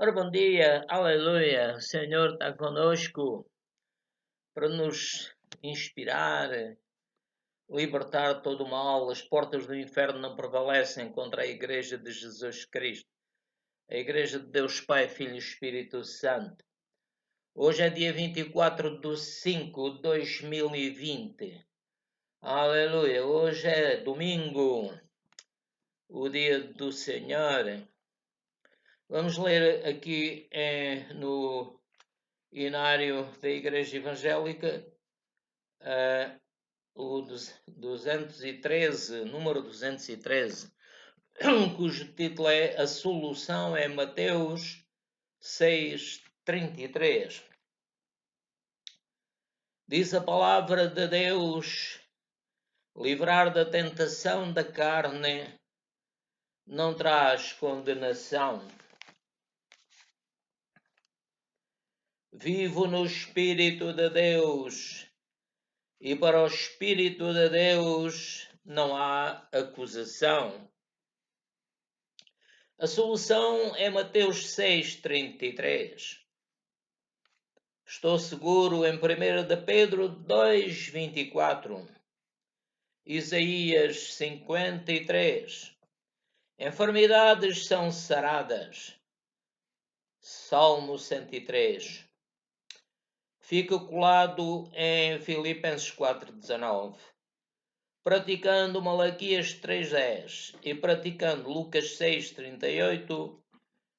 Ora, bom dia, aleluia, o Senhor está conosco para nos inspirar, libertar todo o mal. As portas do inferno não prevalecem contra a Igreja de Jesus Cristo, a Igreja de Deus Pai, Filho e Espírito Santo. Hoje é dia 24/5/2020, aleluia, hoje é domingo, o dia do Senhor. Vamos ler aqui no Inário da Igreja Evangélica, o 213, número 213, cujo título é A Solução é Mateus 6:33. Diz a palavra de Deus: livrar da tentação da carne não traz condenação. Vivo no Espírito de Deus, e para o Espírito de Deus não há acusação. A solução é Mateus 6:33. Estou seguro em 1 de Pedro 2:24. Isaías 53. Enfermidades são saradas. Salmo 103. Fica colado em Filipenses 4:19. Praticando Malaquias 3:10 e praticando Lucas 6:38,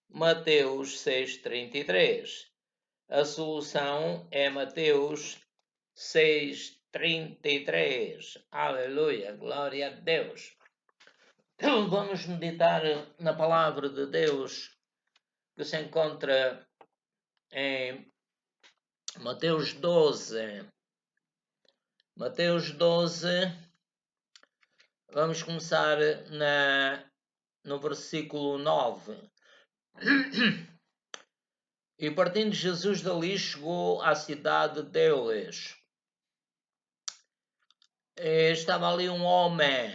Mateus 6:33. A solução é Mateus 6:33. Aleluia, glória a Deus. Então vamos meditar na palavra de Deus que se encontra em Mateus 12. Mateus 12. Vamos começar no versículo 9. E partindo Jesus dali, chegou à cidade deles. E estava ali um homem.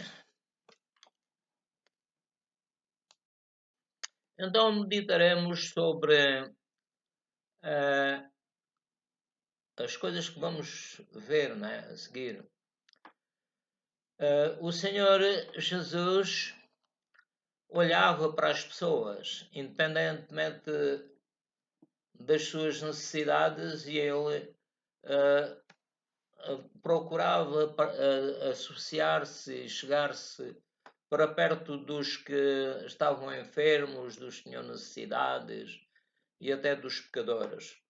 Então meditaremos sobre as coisas que vamos ver, né, a seguir. O Senhor Jesus olhava para as pessoas, independentemente das suas necessidades, e ele procurava associar-se e chegar-se para perto dos que estavam enfermos, dos que tinham necessidades e até dos pecadores.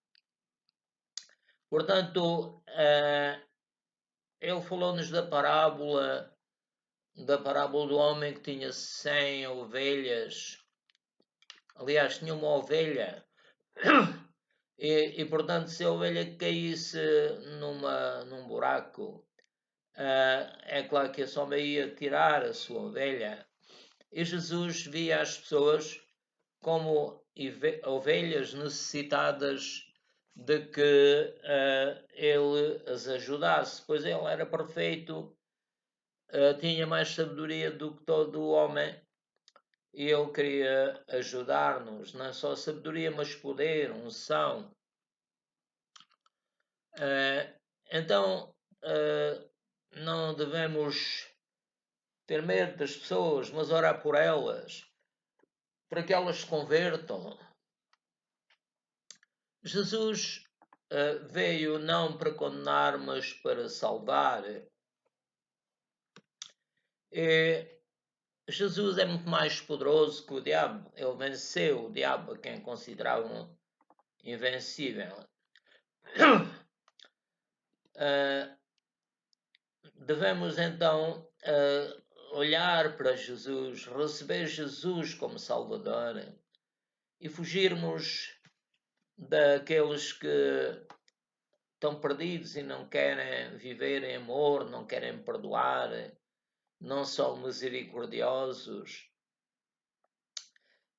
Portanto, ele falou-nos da parábola do homem que tinha 100 ovelhas. Aliás, tinha uma ovelha. E portanto, se a ovelha caísse num buraco, é claro que esse homem ia tirar a sua ovelha. E Jesus via as pessoas como ovelhas necessitadas de que ele as ajudasse, pois ele era perfeito, tinha mais sabedoria do que todo o homem, e ele queria ajudar-nos, não é só sabedoria, mas poder, unção. Então, não devemos ter medo das pessoas, mas orar por elas, para que elas se convertam. Jesus veio não para condenar, mas para salvar. Jesus é muito mais poderoso que o diabo. Ele venceu o diabo, a quem consideravam invencível. Devemos então olhar para Jesus, receber Jesus como Salvador e fugirmos daqueles que estão perdidos e não querem viver em amor, não querem perdoar, não são misericordiosos.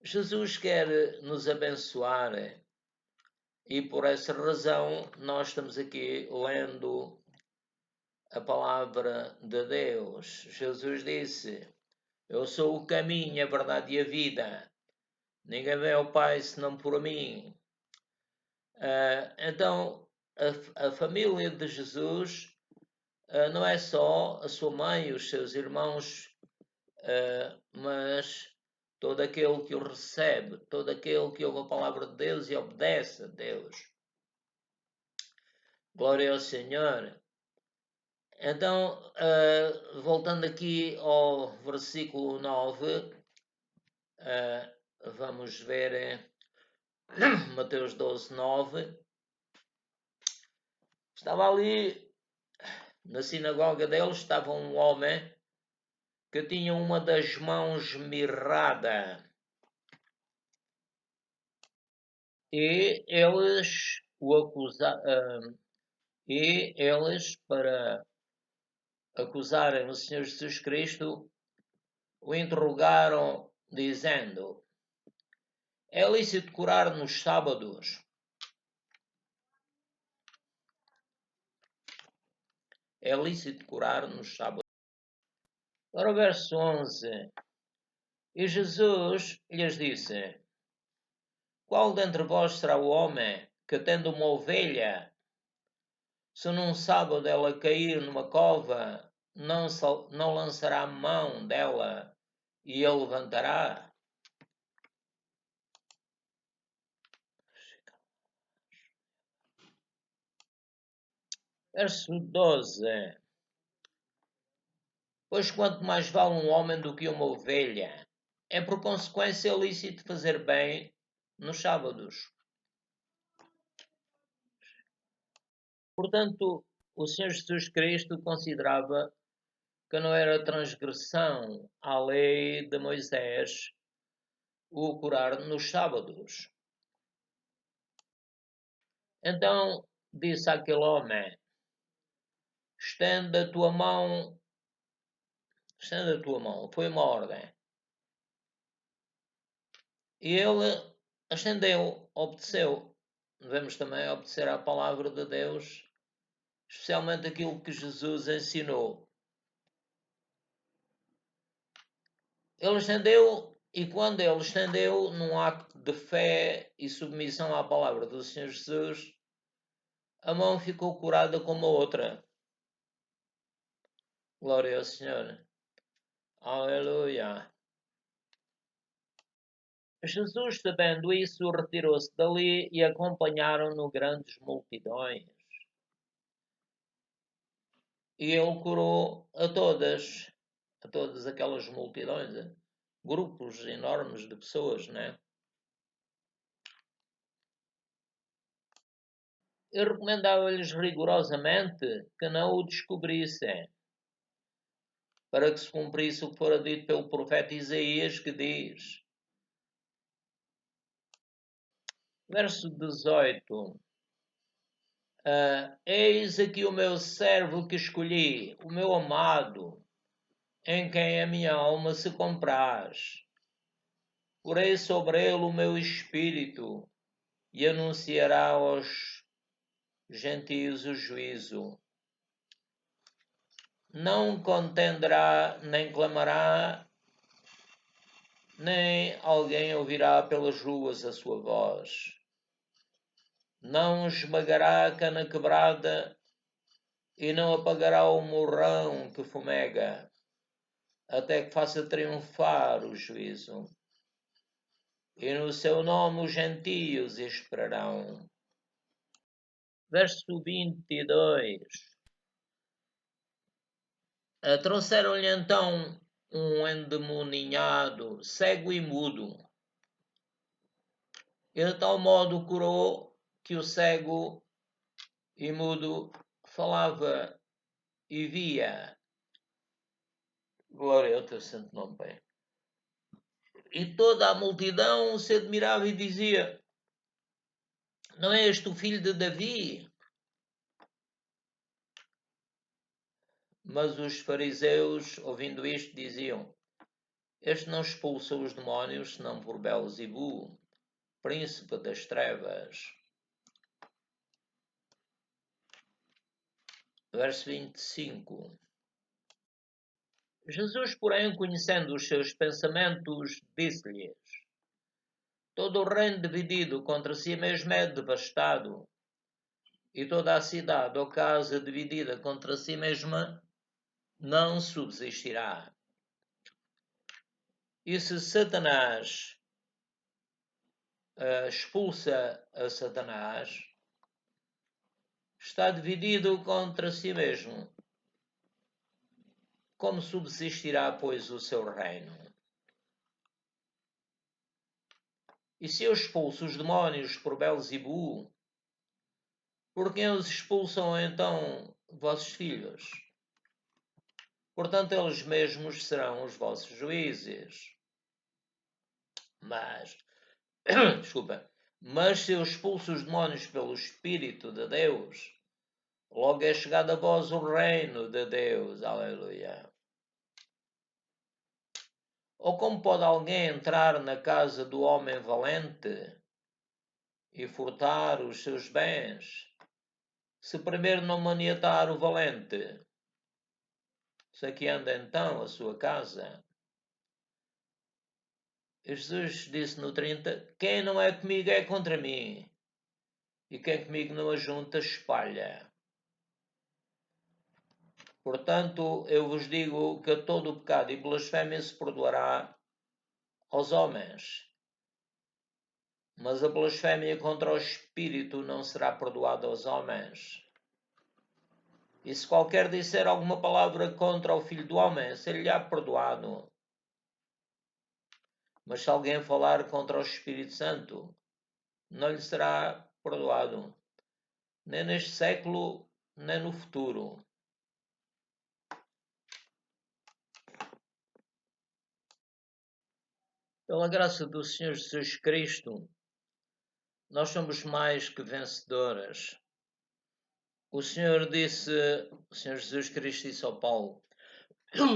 Jesus quer nos abençoar e por essa razão nós estamos aqui lendo a palavra de Deus. Jesus disse: eu sou o caminho, a verdade e a vida. Ninguém vem ao Pai senão por mim. Então, a família de Jesus não é só a sua mãe e os seus irmãos, mas todo aquele que o recebe, todo aquele que ouve a palavra de Deus e obedece a Deus. Glória ao Senhor. Então, voltando aqui ao versículo 9, vamos ver Mateus 12, 9. Estava ali, na sinagoga deles, estava um homem que tinha uma das mãos mirrada. E eles o acusaram, e eles, para acusarem o Senhor Jesus Cristo, o interrogaram, dizendo: é lícito curar nos sábados? É lícito curar nos sábados? Para o verso 11. E Jesus lhes disse: qual dentre vós será o homem que, tendo uma ovelha, se num sábado ela cair numa cova, não lançará a mão dela e ele levantará? Verso 12. Pois quanto mais vale um homem do que uma ovelha, é por consequência lícito fazer bem nos sábados. Portanto, o Senhor Jesus Cristo considerava que não era transgressão à lei de Moisés o curar nos sábados. Então disse àquele homem: estende a tua mão. Estende a tua mão. Foi uma ordem. E ele estendeu, obedeceu. Devemos também obedecer à palavra de Deus, especialmente aquilo que Jesus ensinou. Ele estendeu, e quando ele estendeu, num acto de fé e submissão à palavra do Senhor Jesus, a mão ficou curada como a outra. Glória ao Senhor. Aleluia. Jesus, sabendo isso, retirou-se dali e acompanharam-no grandes multidões. E ele curou a todas aquelas multidões, grupos enormes de pessoas, né? Eu recomendava-lhes rigorosamente que não o descobrissem, para que se cumprisse o que fora dito pelo profeta Isaías, que diz, verso 18: eis aqui o meu servo que escolhi, o meu amado, em quem a minha alma se compraz. Porei sobre ele o meu espírito e anunciará aos gentios o juízo. Não contenderá, nem clamará, nem alguém ouvirá pelas ruas a sua voz. Não esmagará a cana quebrada e não apagará o morrão que fumega, até que faça triunfar o juízo. E no seu nome os gentios esperarão. Verso 22. Trouxeram-lhe então um endemoninhado, cego e mudo. E de tal modo curou que o cego e mudo falava e via. Glória ao teu santo nome, Pai. E toda a multidão se admirava e dizia: não é este o filho de Davi? Mas os fariseus, ouvindo isto, diziam: este não expulsa os demónios, senão por Belzebu, príncipe das trevas. Verso 25. Jesus, porém, conhecendo os seus pensamentos, disse-lhes: Todo o reino dividido contra si mesmo é devastado, e toda a cidade ou casa dividida contra si mesma não subsistirá. E se Satanás expulsa a Satanás, está dividido contra si mesmo. Como subsistirá, pois, o seu reino? E se eu expulso os demónios por Belzebu, por quem os expulsam então vossos filhos? Portanto, eles mesmos serão os vossos juízes. Mas, desculpa, mas se eu expulso os demónios pelo Espírito de Deus, logo é chegado a vós o reino de Deus. Aleluia. Ou como pode alguém entrar na casa do homem valente e furtar os seus bens, se primeiro não maniatar o valente? Se aqui anda então a sua casa. E Jesus disse no 30, quem não é comigo é contra mim, e quem comigo não ajunta espalha. Portanto, eu vos digo que todo o pecado e blasfémia se perdoará aos homens, mas a blasfémia contra o Espírito não será perdoada aos homens. E se qualquer disser alguma palavra contra o Filho do Homem, ser-lhe-á perdoado. Mas se alguém falar contra o Espírito Santo, não lhe será perdoado, nem neste século, nem no futuro. Pela graça do Senhor Jesus Cristo, nós somos mais que vencedoras. O Senhor Jesus Cristo disse ao Paulo,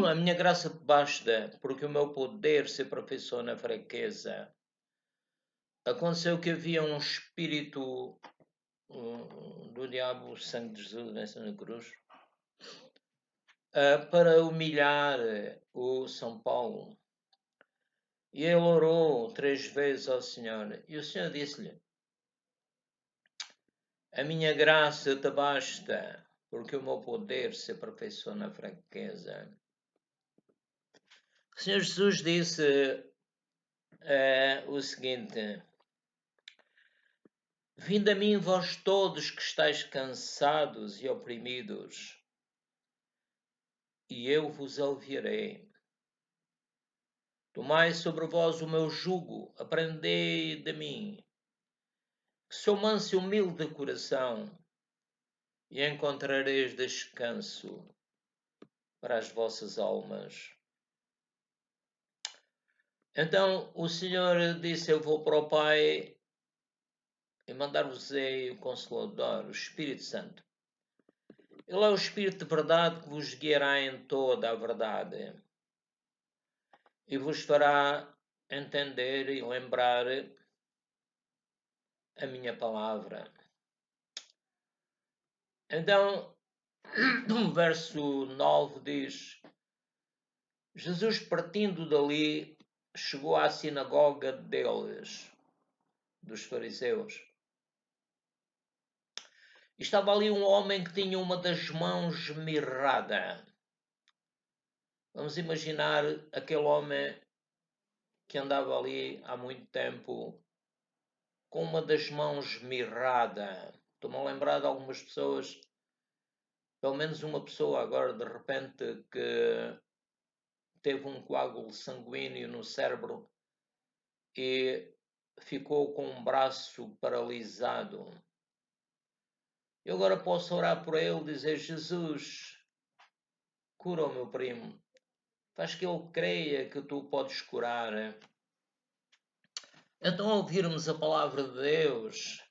a minha graça te basta, porque o meu poder se aperfeiçoa na fraqueza. Aconteceu que havia um espírito do diabo, o sangue de Jesus venceu na cruz, para humilhar o São Paulo. E ele orou 3 vezes ao Senhor. E o Senhor disse-lhe, a minha graça te basta, porque o meu poder se aperfeiçoa na fraqueza. O Senhor Jesus disse o seguinte, vinde a mim vós todos que estáis cansados e oprimidos, e eu vos aliviarei. Tomai sobre vós o meu jugo, aprendei de mim, que sou manso e humilde de coração, e encontrareis descanso para as vossas almas. Então o Senhor disse, eu vou para o Pai e mandar-vos-ei o Consolador, o Espírito Santo. Ele é o Espírito de verdade que vos guiará em toda a verdade e vos fará entender e lembrar a minha palavra. Então, o verso 9 diz, Jesus partindo dali chegou à sinagoga deles, dos fariseus. E estava ali um homem que tinha uma das mãos mirrada. Vamos imaginar aquele homem que andava ali há muito tempo com uma das mãos mirrada. Estou-me a lembrar de algumas pessoas, pelo menos uma pessoa agora de repente que teve um coágulo sanguíneo no cérebro e ficou com um braço paralisado. Eu agora posso orar por ele e dizer, Jesus, cura o meu primo. Faz que ele creia que tu podes curar. Então, ao ouvirmos a palavra de Deus,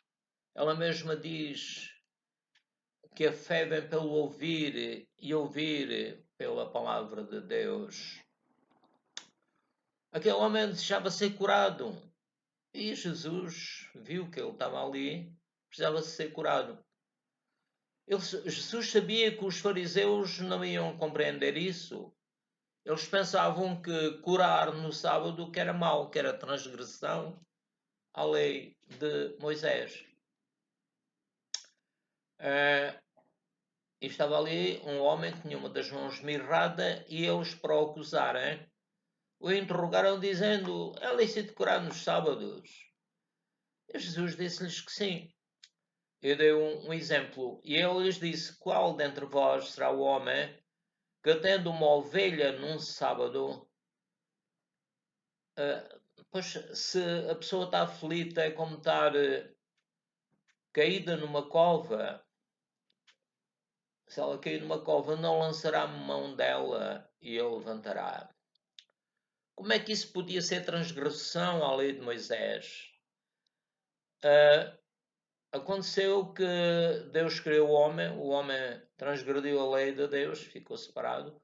ela mesma diz que a fé vem pelo ouvir e ouvir pela palavra de Deus. Aquele homem desejava ser curado e Jesus viu que ele estava ali, precisava ser curado. Jesus sabia que os fariseus não iam compreender isso. Eles pensavam que curar no sábado que era mau, que era transgressão. à lei de Moisés. E estava ali um homem que tinha uma das mãos mirrada e eles, para o acusarem, o interrogaram dizendo: é lícito curar nos sábados? E Jesus disse-lhes que sim. Eu dei um exemplo. E ele lhes disse: qual dentre vós será o homem que, tendo uma ovelha num sábado, pois se a pessoa está aflita, é como estar caída numa cova. Se ela cair numa cova, não lançará mão dela e a levantará. Como é que isso podia ser transgressão à lei de Moisés? Aconteceu que Deus criou o homem transgrediu a lei de Deus, ficou separado.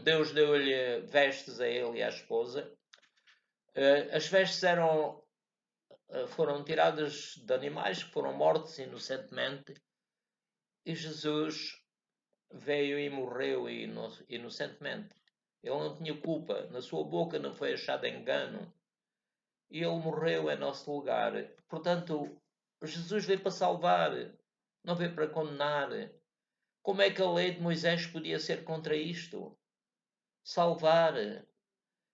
Deus deu-lhe vestes a ele e à esposa. As vestes foram tiradas de animais que foram mortos inocentemente e Jesus veio e morreu inocentemente. Ele não tinha culpa, na sua boca não foi achado engano e ele morreu em nosso lugar. Portanto, Jesus veio para salvar, não veio para condenar. Como é que a lei de Moisés podia ser contra isto? Salvar.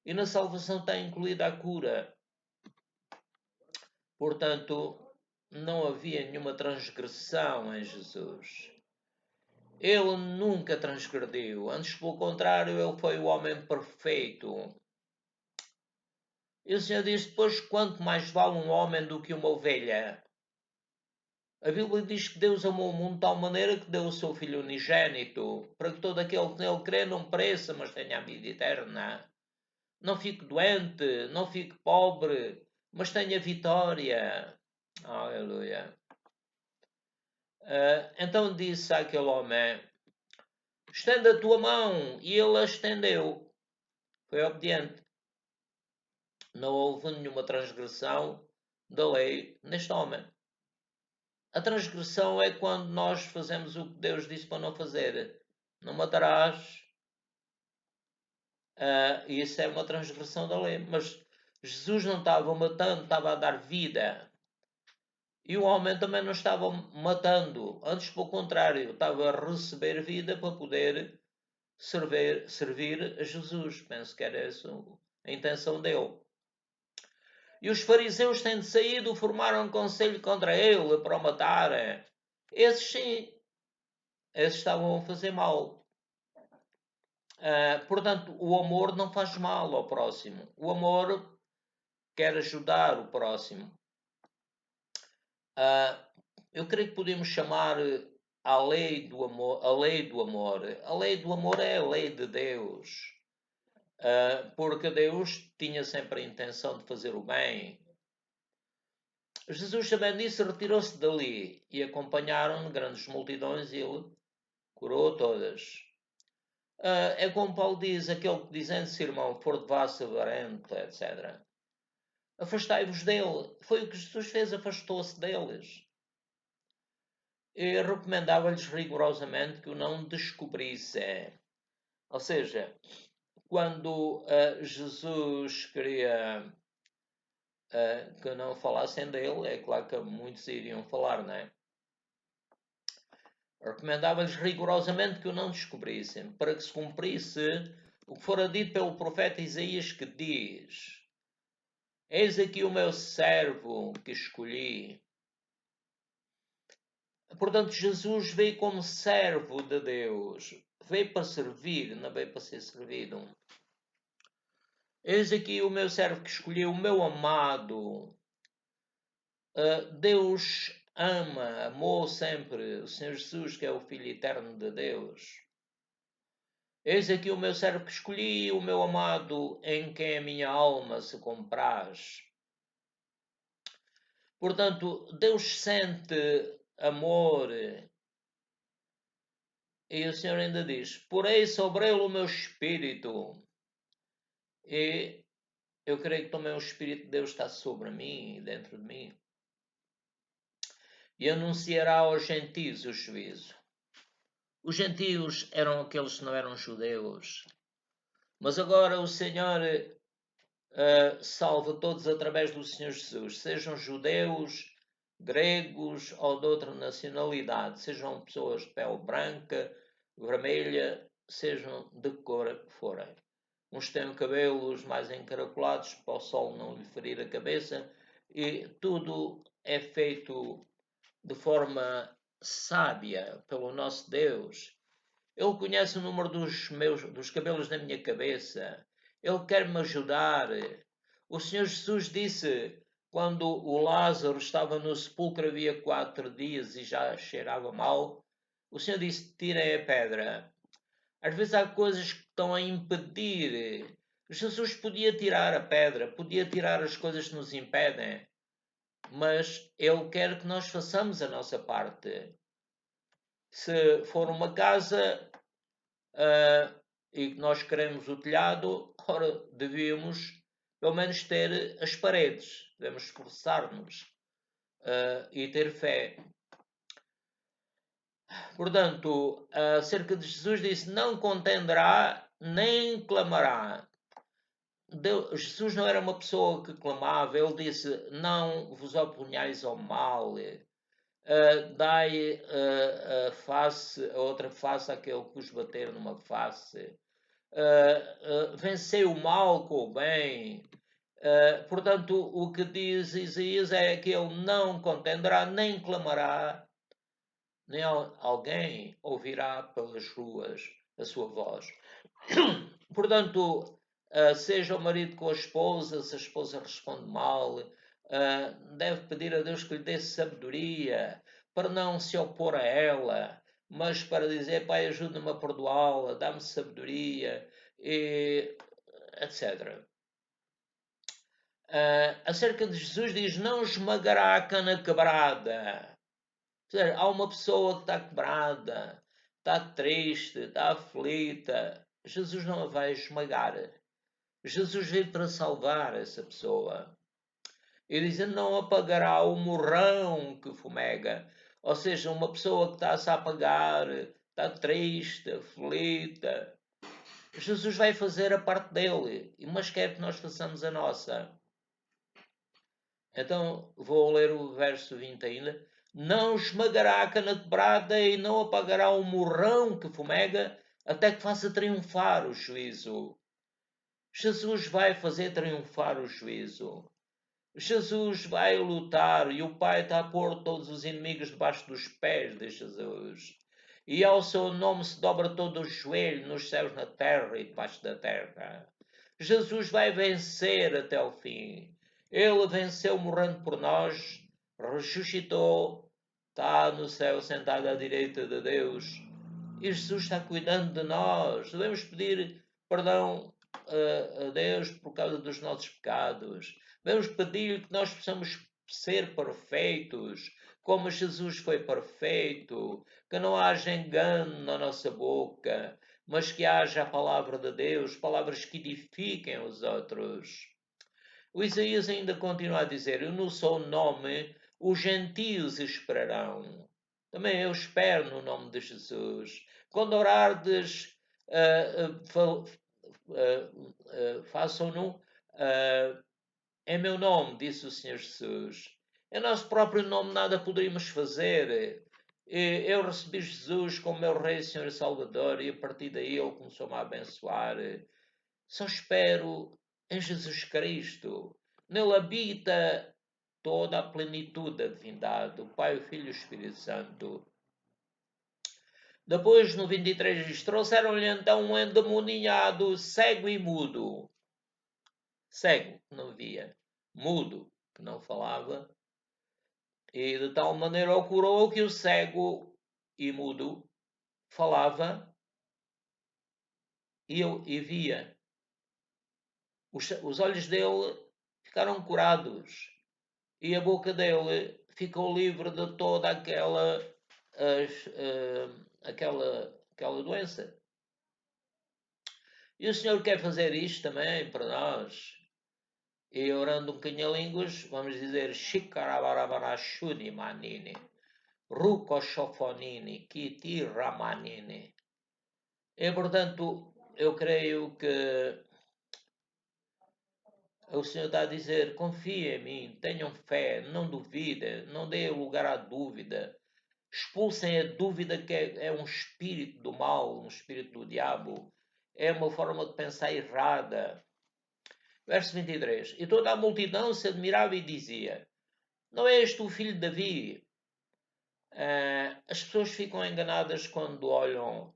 E na salvação está incluída a cura. Portanto, não havia nenhuma transgressão em Jesus. Ele nunca transgrediu. Antes, pelo contrário, ele foi o homem perfeito. E o Senhor diz depois: quanto mais vale um homem do que uma ovelha? A Bíblia diz que Deus amou o mundo de tal maneira que deu o seu Filho unigênito, para que todo aquele que nele crê não pereça, mas tenha a vida eterna. Não fique doente, não fique pobre, mas tenha vitória. Aleluia. Então disse àquele homem: estende a tua mão. E ele a estendeu. Foi obediente. Não houve nenhuma transgressão da lei neste homem. A transgressão é quando nós fazemos o que Deus disse para não fazer. Não matarás. Isso é uma transgressão da lei. Mas Jesus não estava matando, estava a dar vida. E o homem também não estava matando. Antes, pelo contrário, estava a receber vida para poder servir a Jesus. Penso que era essa a intenção dele. E os fariseus, tendo saído, formaram um conselho contra ele para o matarem. Esses sim, esses estavam a fazer mal. Portanto, o amor não faz mal ao próximo. O amor quer ajudar o próximo. Eu creio que podemos chamar a lei do amor a lei do amor. A lei do amor é a lei de Deus. Porque Deus tinha sempre a intenção de fazer o bem. Jesus, sabendo disso, retirou-se dali e acompanharam grandes multidões e ele curou todas. É como Paulo diz, aquele que dizendo-se irmão for de vosso avarento, etc. Afastai-vos dele. Foi o que Jesus fez, afastou-se deles. E recomendava-lhes rigorosamente que o não descobrissem. Ou seja, quando Jesus queria que não falassem dele, é claro que muitos iriam falar, não é? Recomendava-lhes rigorosamente que o não descobrissem, para que se cumprisse o que fora dito pelo profeta Isaías, que diz: eis aqui o meu servo que escolhi. Portanto, Jesus veio como servo de Deus. Veio para servir, não veio para ser servido. Eis aqui o meu servo que escolhi, o meu amado. Deus amou sempre o Senhor Jesus, que é o Filho eterno de Deus. Eis aqui o meu servo que escolhi, o meu amado, em quem a minha alma se compraz. Portanto, Deus sente amor. E o Senhor ainda diz: porei sobre ele o meu espírito. E eu creio que também o Espírito de Deus está sobre mim, dentro de mim. E anunciará aos gentios o juízo. Os gentios eram aqueles que não eram judeus. Mas agora o Senhor salva todos através do Senhor Jesus, sejam judeus, gregos ou de outra nacionalidade, sejam pessoas de pele branca, vermelha, sejam de que cor forem. Uns têm cabelos mais encaracolados para o sol não lhe ferir a cabeça, e tudo é feito de forma sábia pelo nosso Deus. Ele conhece o número dos cabelos da minha cabeça. Ele quer me ajudar. O Senhor Jesus disse, quando o Lázaro estava no sepulcro havia 4 dias e já cheirava mal, o Senhor disse, tirem a pedra. Às vezes há coisas que estão a impedir. Jesus podia tirar a pedra, podia tirar as coisas que nos impedem, mas Ele quer que nós façamos a nossa parte. Se for uma casa e que nós queremos o telhado, ora, devíamos pelo menos ter as paredes, devemos esforçar-nos e ter fé. Portanto, acerca de Jesus disse, não contenderá nem clamará. Jesus não era uma pessoa que clamava, ele disse, não vos oponhais ao mal, dai a outra face àquele que vos bater numa face. Vencei o mal com o bem. Portanto, o que diz Isaías é que ele não contenderá, nem clamará, nem alguém ouvirá pelas ruas a sua voz. Portanto, seja o marido com a esposa, se a esposa responde mal, deve pedir a Deus que lhe dê sabedoria para não se opor a ela, mas para dizer, Pai, ajuda-me a perdoá-la, dá-me sabedoria, etc. Acerca de Jesus diz, não esmagará a cana quebrada. Dizer, há uma pessoa que está quebrada, está triste, está aflita. Jesus não a vai esmagar. Jesus veio para salvar essa pessoa. E dizendo, não apagará o morrão que fumega. Ou seja, uma pessoa que está-se a apagar, está triste, aflita. Jesus vai fazer a parte dele, mas quer que nós façamos a nossa. Então, vou ler o verso 20 ainda. Não esmagará a cana quebrada e não apagará o morrão que fumega, até que faça triunfar o juízo. Jesus vai fazer triunfar o juízo. Jesus vai lutar e o Pai está a pôr todos os inimigos debaixo dos pés de Jesus. E ao seu nome se dobra todo o joelho nos céus, na terra e debaixo da terra. Jesus vai vencer até o fim. Ele venceu morrendo por nós, ressuscitou, está no céu sentado à direita de Deus. E Jesus está cuidando de nós. Devemos pedir perdão a Deus por causa dos nossos pecados. Devemos pedir que nós possamos ser perfeitos, como Jesus foi perfeito, que não haja engano na nossa boca, mas que haja a palavra de Deus, palavras que edifiquem os outros. O Isaías ainda continua a dizer, eu no seu nome os gentios esperarão. Também eu espero no nome de Jesus. Quando orardes, façam-no em meu nome, disse o Senhor Jesus. Em nosso próprio nome nada poderíamos fazer. Eu recebi Jesus como meu Rei, Senhor e Salvador, e a partir daí Ele começou-me a abençoar. Só espero em Jesus Cristo. Nele habita toda a plenitude da divindade, o Pai, o Filho e o Espírito Santo. Depois, no 23, diz, trouxeram-lhe então um endemoniado, cego e mudo. Cego, que não via. Mudo, que não falava. E de tal maneira o curou que o cego e mudo falava e via. Os olhos dele ficaram curados e a boca dele ficou livre de toda aquela doença. E o Senhor quer fazer isto também para nós. E orando um bocadinho a línguas, vamos dizer Shikarabarabashuni manini, Rukoshofonini, Kiti ramanini. E portanto, eu creio que o Senhor está a dizer: confia em mim, tenham fé, não duvidem, não deem lugar à dúvida. Expulsem a dúvida, que é um espírito do mal, um espírito do diabo. É uma forma de pensar errada. Verso 23. E toda a multidão se admirava e dizia: não é este o filho de Davi? As pessoas ficam enganadas quando olham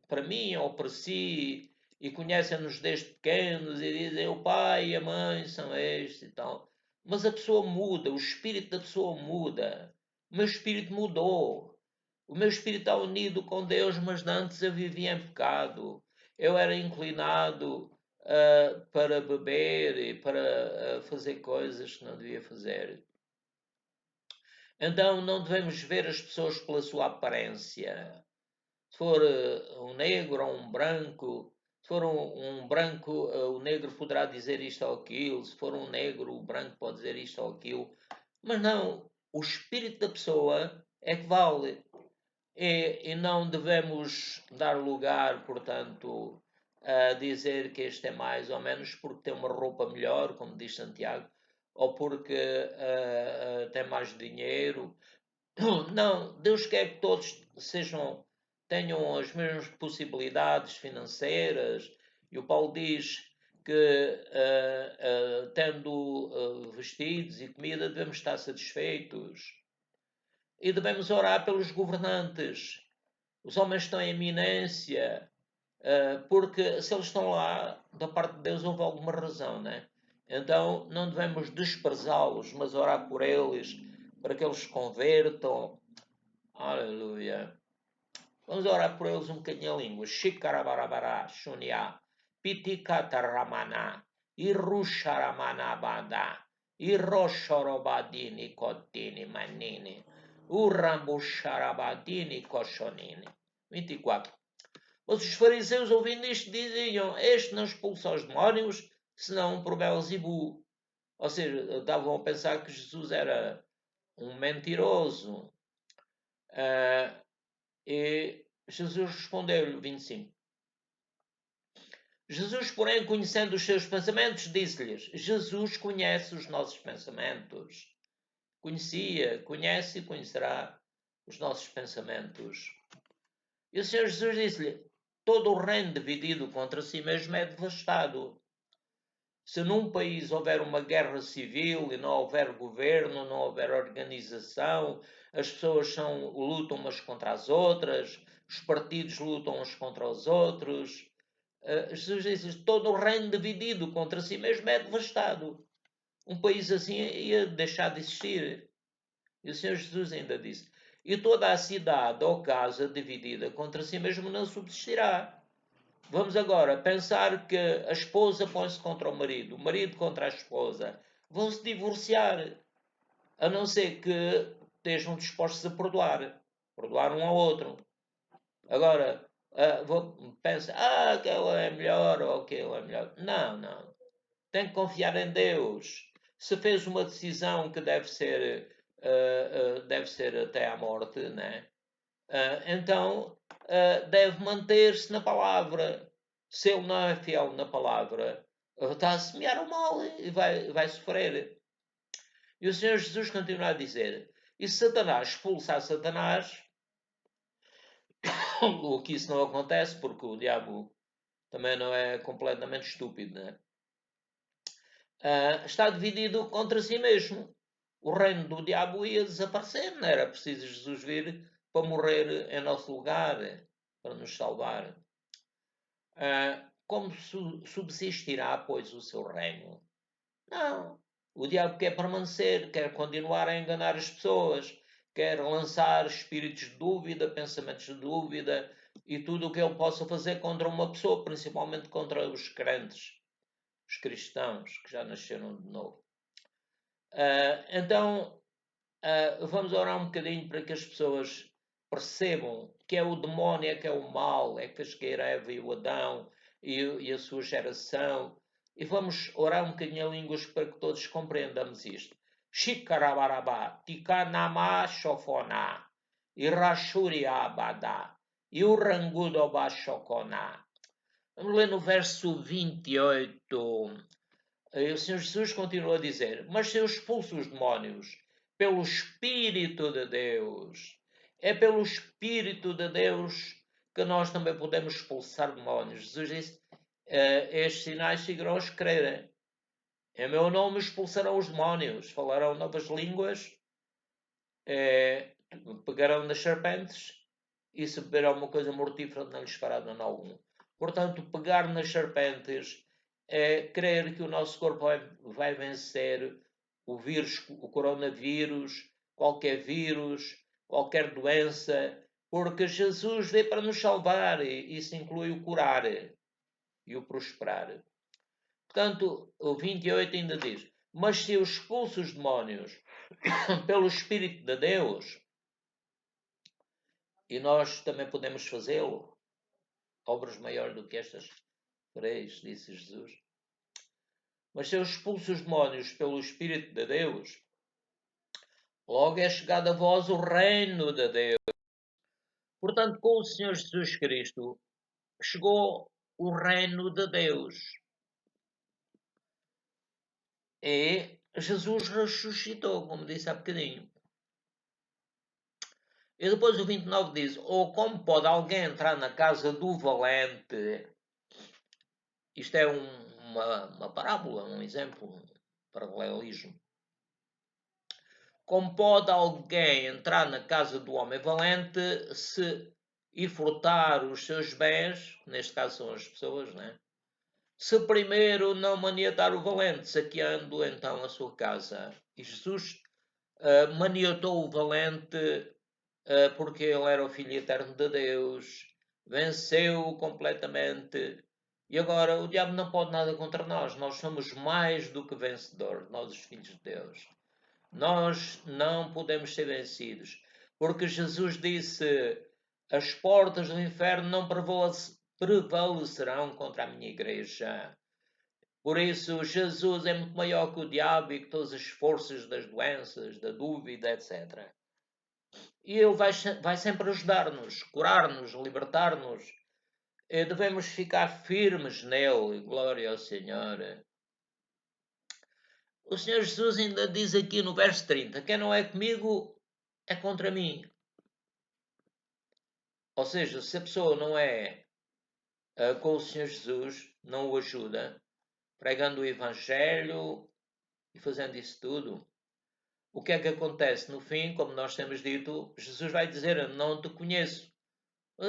para mim ou para si e conhecem-nos desde pequenos e dizem: o pai e a mãe são estes e tal. Mas a pessoa muda, o espírito da pessoa muda. O meu espírito mudou. O meu espírito está unido com Deus, mas antes eu vivia em pecado. Eu era inclinado para beber e para fazer coisas que não devia fazer. Então não devemos ver as pessoas pela sua aparência. Se for um negro ou um branco, se for um branco, o negro poderá dizer isto ou aquilo, se for um negro, o branco pode dizer isto ou aquilo, mas não, o espírito da pessoa é que vale. E não devemos dar lugar, portanto, a dizer que este é mais ou menos porque tem uma roupa melhor, como diz Santiago, ou porque tem mais dinheiro. Não, Deus quer que todos tenham as mesmas possibilidades financeiras, e o Paulo diz que, tendo vestidos e comida, devemos estar satisfeitos. E devemos orar pelos governantes. Os homens estão em eminência, porque se eles estão lá, da parte de Deus houve alguma razão, né? Então não devemos desprezá-los, mas orar por eles, para que eles se convertam. Aleluia. Vamos orar por eles um bocadinho a língua. Shikarabarabara, Shunya, Pitikataramana, Irusharamana Iroshorobadini Kotini Manini, Urambusharabadini Koshonini. 24. Mas os fariseus, ouvindo isto, diziam: este não expulsa os demónios, senão por Belzebu. Ou seja, estavam a pensar que Jesus era um mentiroso. E Jesus respondeu-lhe, 25. Jesus, porém, conhecendo os seus pensamentos, disse-lhes: Jesus conhece os nossos pensamentos. Conhecia, conhece e conhecerá os nossos pensamentos. E o Senhor Jesus disse-lhe: todo o reino dividido contra si mesmo é devastado. Se num país houver uma guerra civil e não houver governo, não houver organização, as pessoas lutam umas contra as outras, os partidos lutam uns contra os outros. Jesus diz: todo o reino dividido contra si mesmo é devastado. Um país assim ia deixar de existir. E o Senhor Jesus ainda disse: e toda a cidade ou casa dividida contra si mesmo não subsistirá. Vamos agora pensar que a esposa põe-se contra o marido contra a esposa. Vão se divorciar, a não ser que estejam dispostos a perdoar um ao outro. Agora, pensa, aquela é melhor ou aquele é melhor. Não. Tem que confiar em Deus. Se fez uma decisão que deve ser até à morte, né? Então deve manter-se na palavra. Se ele não é fiel na palavra, está a semear o mal e vai sofrer. E o Senhor Jesus continua a dizer: e se Satanás expulsar Satanás, o que isso não acontece, porque o diabo também não é completamente estúpido, né? Está dividido contra si mesmo. O reino do diabo ia desaparecer, não era preciso Jesus vir para morrer em nosso lugar, para nos salvar. Como subsistirá, pois, o seu reino? Não. O diabo quer permanecer, quer continuar a enganar as pessoas, quer lançar espíritos de dúvida, pensamentos de dúvida e tudo o que ele possa fazer contra uma pessoa, principalmente contra os crentes, os cristãos que já nasceram de novo. Então, vamos orar um bocadinho para que as pessoas percebam que é o demónio, é que é o mal, é que fez cair a Eva e o Adão e a sua geração. E vamos orar um bocadinho a línguas para que todos compreendamos isto. Shikarabarabá, tikanama shofona, irashuriabada, iurangudobá shokona. Vamos ler no verso 28. O Senhor Jesus continua a dizer: Mas se eu expulso os demónios pelo Espírito de Deus, é pelo Espírito de Deus que nós também podemos expulsar demónios. Jesus disse: Estes sinais seguirão os que crerem. Em meu nome expulsarão os demónios, falarão novas línguas, pegarão nas serpentes, e se beberão uma coisa mortífera não lhes fará dano algum. Portanto, pegar nas serpentes é crer que o nosso corpo vai vencer o vírus, o coronavírus, qualquer vírus, qualquer doença, porque Jesus veio para nos salvar, e isso inclui o curar e o prosperar. Portanto, o 28 ainda diz: Mas se eu expulso os demónios pelo Espírito de Deus, e nós também podemos fazê-lo, obras maiores do que estas fareis, disse Jesus. Mas se eu expulso os demónios pelo Espírito de Deus, logo é chegado a vós o reino de Deus. Portanto, com o Senhor Jesus Cristo, chegou o reino de Deus. E Jesus ressuscitou, como disse há bocadinho. E depois o 29 diz: Ou como pode alguém entrar na casa do valente? Isto é uma parábola, um exemplo, um paralelismo. Como pode alguém entrar na casa do homem valente e furtar os seus bens, neste caso são as pessoas, né? Se primeiro não maniatar o valente, saqueando então a sua casa? E Jesus maniatou o valente porque ele era o Filho Eterno de Deus, venceu completamente. E agora o diabo não pode nada contra nós. Nós somos mais do que vencedores, nós os filhos de Deus. Nós não podemos ser vencidos, porque Jesus disse: As portas do inferno não prevalecerão contra a minha igreja. Por isso, Jesus é muito maior que o diabo e que todas as forças das doenças, da dúvida, etc. E Ele vai sempre ajudar-nos, curar-nos, libertar-nos. Devemos ficar firmes nele. Glória ao Senhor. O Senhor Jesus ainda diz aqui no verso 30: Quem não é comigo é contra mim. Ou seja, se a pessoa não é com o Senhor Jesus, não o ajuda, pregando o Evangelho e fazendo isso tudo, o que é que acontece? No fim, como nós temos dito, Jesus vai dizer: Eu não te conheço.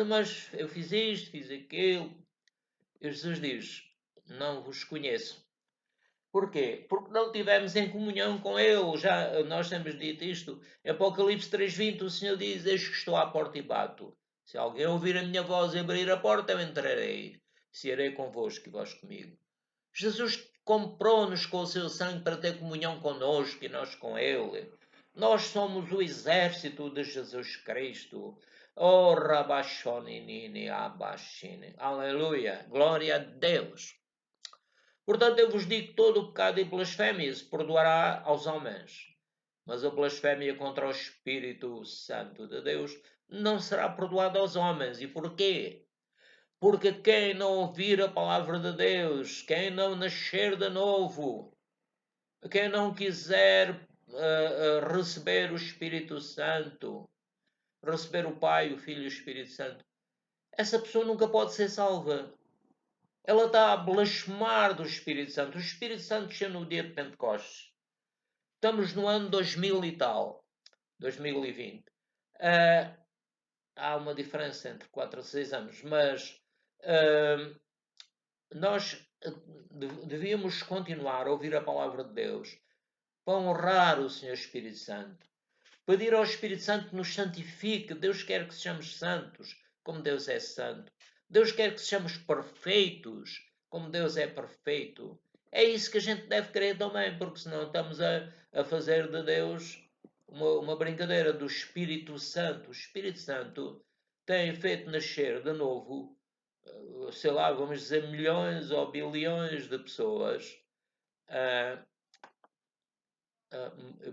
Mas eu fiz isto, fiz aquilo. E Jesus diz: Não vos conheço. Porquê? Porque não estivemos em comunhão com Ele. Já nós temos dito isto. Em Apocalipse 3:20 o Senhor diz: Eis que estou à porta e bato. Se alguém ouvir a minha voz e abrir a porta, eu entrarei. Cearei convosco e vós comigo. Jesus comprou-nos com o seu sangue para ter comunhão connosco e nós com Ele. Nós somos o exército de Jesus Cristo. Oh, Rabashonini Abashine. Aleluia. Glória a Deus. Portanto, eu vos digo: todo o pecado e blasfémia se perdoará aos homens, mas a blasfémia contra o Espírito Santo de Deus não será perdoada aos homens. E porquê? Porque quem não ouvir a palavra de Deus, quem não nascer de novo, quem não quiser receber o Espírito Santo, receber o Pai, o Filho e o Espírito Santo, essa pessoa nunca pode ser salva. Ela está a blasfemar do Espírito Santo. O Espírito Santo desceu no dia de Pentecostes. Estamos no ano 2000 e tal, 2020. Há uma diferença entre 4 a 6 anos, mas nós devíamos continuar a ouvir a palavra de Deus para honrar o Senhor Espírito Santo. Pedir ao Espírito Santo que nos santifique. Deus quer que sejamos santos, como Deus é santo. Deus quer que sejamos perfeitos, como Deus é perfeito. É isso que a gente deve querer também, porque senão estamos a fazer de Deus uma brincadeira do Espírito Santo. O Espírito Santo tem feito nascer de novo, sei lá, vamos dizer, milhões ou bilhões de pessoas.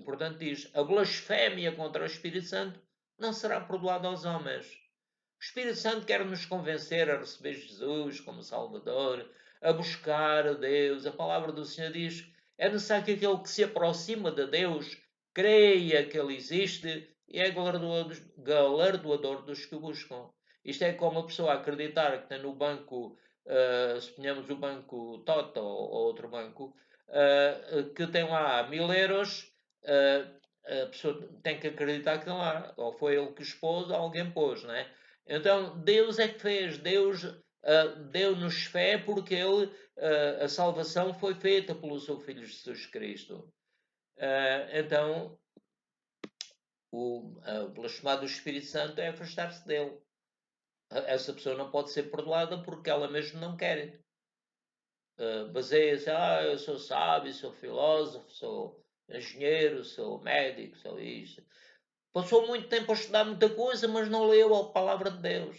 Portanto, diz: a blasfémia contra o Espírito Santo não será perdoada aos homens, O Espírito Santo quer nos convencer a receber Jesus como Salvador, a buscar a Deus. A palavra do Senhor diz: é necessário que aquele que se aproxima de Deus creia que Ele existe e é galardoador dos que o buscam. Isto é como a pessoa acreditar que tem no banco, suponhamos o banco Toto ou outro banco, que tem lá 1000 euros, a pessoa tem que acreditar que tem lá. Ou foi ele que expôs, ou alguém pôs, não é? Então, Deus é que fez. Deus deu-nos fé porque Ele, a salvação foi feita pelo seu Filho Jesus Cristo. Então, o blasfemar do Espírito Santo é afastar-se dele. Essa pessoa não pode ser perdoada porque ela mesma não quer. Baseia-se, eu sou sábio, sou filósofo, sou engenheiro, sou médico, sou isto. Passou muito tempo a estudar muita coisa, mas não leu a palavra de Deus.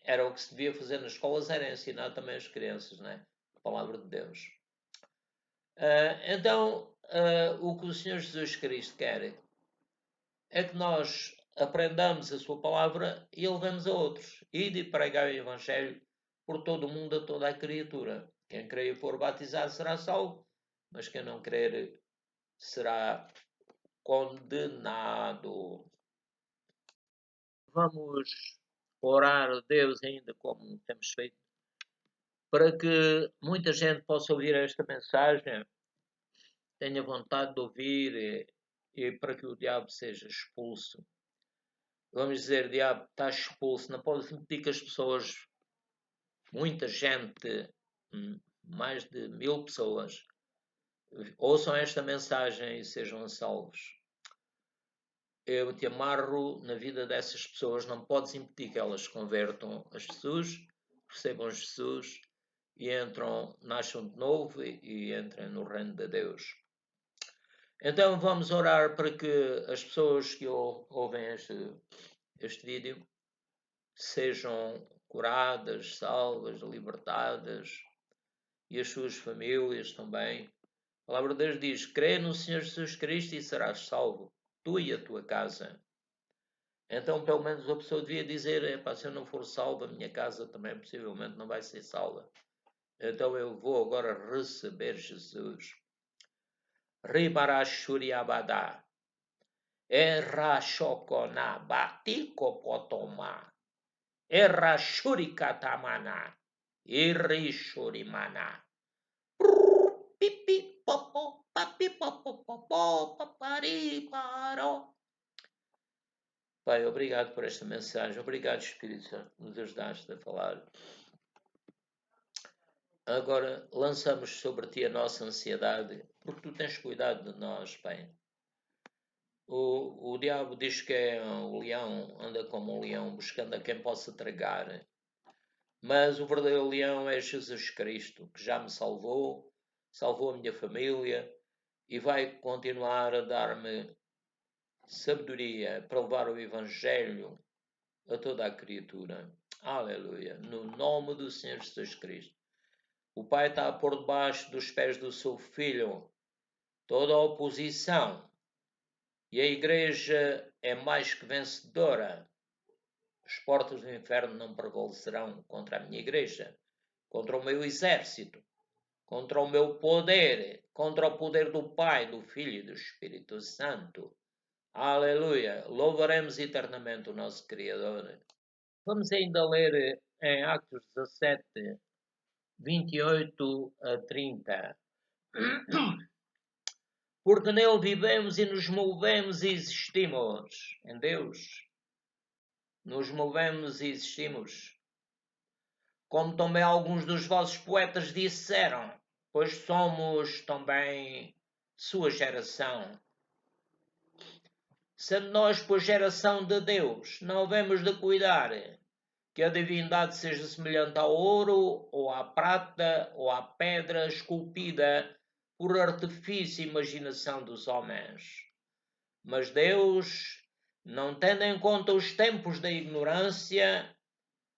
Era o que se devia fazer nas escolas, era ensinar também as crianças, né? A palavra de Deus. Então, o que o Senhor Jesus Cristo quer é que nós aprendamos a sua palavra e a levemos a outros. Ide e pregai o Evangelho por todo o mundo, a toda a criatura. Quem crer e for batizado será salvo, mas quem não crer será condenado. Vamos orar a Deus ainda como temos feito, para que muita gente possa ouvir esta mensagem, tenha vontade de ouvir e para que o diabo seja expulso. Vamos dizer, diabo, está expulso. Não pode impedir que as pessoas, muita gente, mais de 1000 pessoas, ouçam esta mensagem e sejam salvos. Eu te amarro na vida dessas pessoas, não podes impedir que elas se convertam a Jesus, recebam Jesus e nasçam de novo e entrem no reino de Deus. Então vamos orar para que as pessoas que ouvem este vídeo sejam curadas, salvas, libertadas e as suas famílias também. A palavra de Deus diz: crê no Senhor Jesus Cristo e serás salvo, tu e a tua casa. Então, pelo menos a pessoa devia dizer: se eu não for salvo, a minha casa também possivelmente não vai ser salva. Então eu vou agora receber Jesus. Ribarashuriabada. Errashokona batikopotoma. Errashurikatamana. Irishurimana. Pipi popo papi popo popo papari paro. Pai, obrigado por esta mensagem. Obrigado, Espírito Santo, que nos ajudaste a falar. Agora lançamos sobre ti a nossa ansiedade, porque tu tens cuidado de nós, Pai. O diabo diz que é o leão, anda como um leão, buscando a quem possa tragar. Mas o verdadeiro leão é Jesus Cristo, que já me salvou a minha família e vai continuar a dar-me sabedoria para levar o Evangelho a toda a criatura. Aleluia. No nome do Senhor Jesus Cristo. O Pai está a pôr debaixo dos pés do seu Filho toda a oposição. E a Igreja é mais que vencedora. As portas do inferno não prevalecerão contra a minha Igreja, contra o meu exército, contra o meu poder, contra o poder do Pai, do Filho e do Espírito Santo. Aleluia! Louvaremos eternamente o nosso Criador. Vamos ainda ler em Atos 17, 28 a 30. Porque nele vivemos e nos movemos e existimos. Em Deus nos movemos e existimos. Como também alguns dos vossos poetas disseram, pois somos também sua geração. Sendo nós, pois, geração de Deus, não havemos de cuidar que a divindade seja semelhante ao ouro, ou à prata, ou à pedra esculpida por artifício e imaginação dos homens. Mas Deus, não tendo em conta os tempos da ignorância,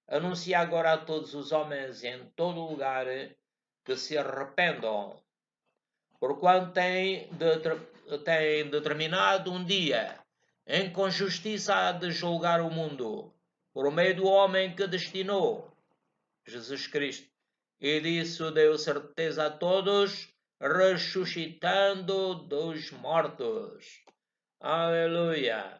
anuncia agora a todos os homens em todo o lugar que se arrependam, porquanto tem determinado um dia em com justiça há de julgar o mundo, por meio do homem que destinou, Jesus Cristo. E disso deu certeza a todos, ressuscitando dos mortos. Aleluia!